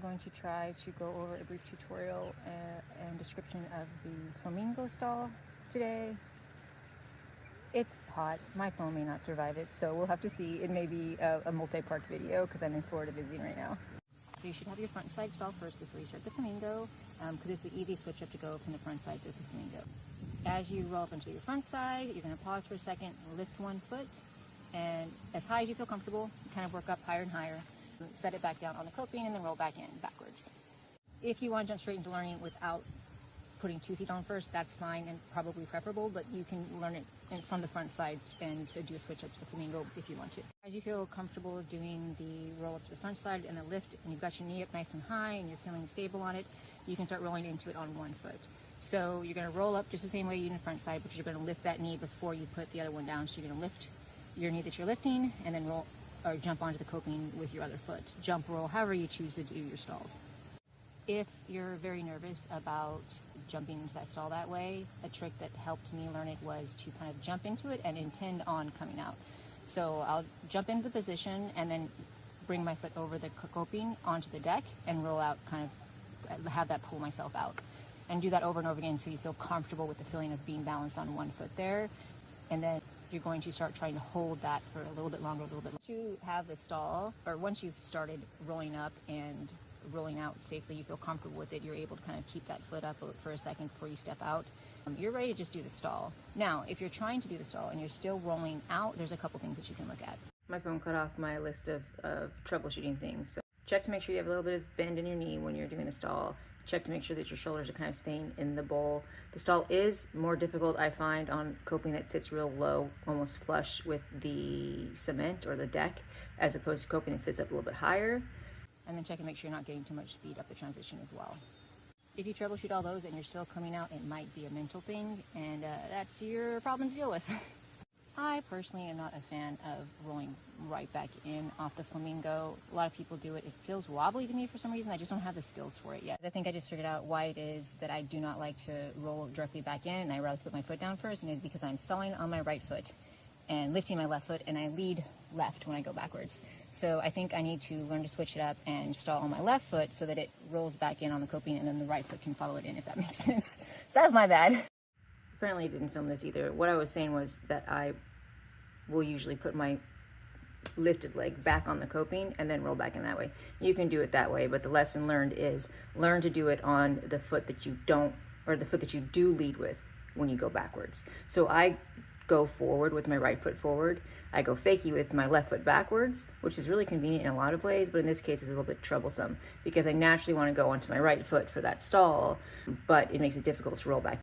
going to try to go over a brief tutorial and description of the Flamingo stall today. It's hot. My phone may not survive it, so we'll have to see. It may be a multi-part video because I'm in Florida visiting right now. So you should have your front side stall first before you start the Flamingo, because it's the easy switch up to go from the front side to the Flamingo. As you roll up into your front side, you're going to pause for a second, lift one foot, and as high as you feel comfortable, kind of work up higher and higher. Set it back down on the coping and then roll back in backwards. If you want to jump straight into learning without putting 2 feet on first, that's fine and probably preferable, but you can learn it from the front side and do a switch up to the Flamingo if you want to. As you feel comfortable doing the roll up to the front side and the lift, and you've got your knee up nice and high and you're feeling stable on it, you can start rolling into it on one foot. So you're going to roll up just the same way you do the front side, but you're going to lift that knee before you put the other one down. So you're going to lift your knee that you're lifting and then roll or jump onto the coping with your other foot. Jump, roll, however you choose to do your stalls. If you're very nervous about jumping into that stall that way, a trick that helped me learn it was to kind of jump into it and intend on coming out. So I'll jump into the position and then bring my foot over the coping onto the deck and roll out, kind of have that pull myself out. And do that over and over again until you feel comfortable with the feeling of being balanced on one foot there. And then you're going to start trying to hold that for a little bit longer, Once you have the stall, or once you've started rolling up and rolling out safely, you feel comfortable with it, you're able to kind of keep that foot up for a second before you step out. You're ready to just do the stall. Now, if you're trying to do the stall and you're still rolling out, there's a couple things that you can look at. My phone cut off my list of troubleshooting things. So check to make sure you have a little bit of bend in your knee when you're doing the stall. Check to make sure that your shoulders are kind of staying in the bowl. The stall is more difficult, I find, on coping that sits real low, almost flush with the cement or the deck, as opposed to coping that sits up a little bit higher. And then check and make sure you're not getting too much speed up the transition as well. If you troubleshoot all those and you're still coming out, it might be a mental thing, and that's your problem to deal with. I personally am not a fan of rolling right back in off the Flamingo. A lot of people do it. It feels wobbly to me for some reason. I just don't have the skills for it yet. I think I just figured out why it is that I do not like to roll directly back in, and I rather put my foot down first, and it's because I'm stalling on my right foot and lifting my left foot, and I lead left when I go backwards. So I think I need to learn to switch it up and stall on my left foot so that it rolls back in on the coping, and then the right foot can follow it in, if that makes sense. So that's my bad. Apparently I didn't film this either. What I was saying was that I will usually put my lifted leg back on the coping and then roll back in that way. You can do it that way, but the lesson learned is learn to do it on the foot that you don't, or the foot that you do lead with when you go backwards. So I go forward with my right foot forward. I go fakie with my left foot backwards, which is really convenient in a lot of ways, but in this case it's a little bit troublesome because I naturally want to go onto my right foot for that stall, but it makes it difficult to roll back.